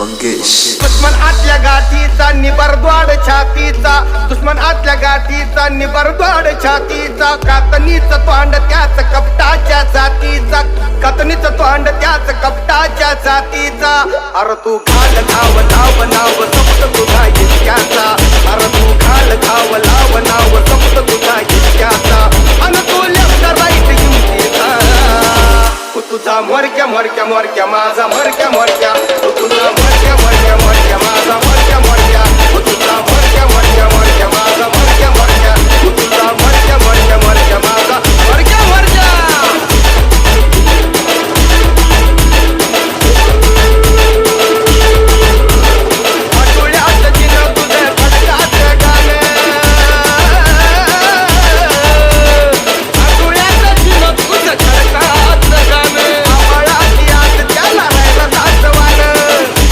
मंगेश. दुश्मन आतल्या गाठीचा निबरद्वाड छातीचा, दुश्मन आतल्या गाठीचा निबरद्वाड छातीचा, कातनीच तोंड त्याच कपटाच्या जातीचा, कातनीच तोंड त्याच कपटाच्या जातीचा. अरे तू घाल घाव लाव नाव सप्त तुझा इतक्याचा, अरे तू घाल घाव लाव नाव सप्त तुझा इतक्याचा, अन तू लेफ्ट राईट हिमतीचा. तुझा मोरक्या मोरक्या मोरक्या माझा मोरक्या मोरक्या, तुझा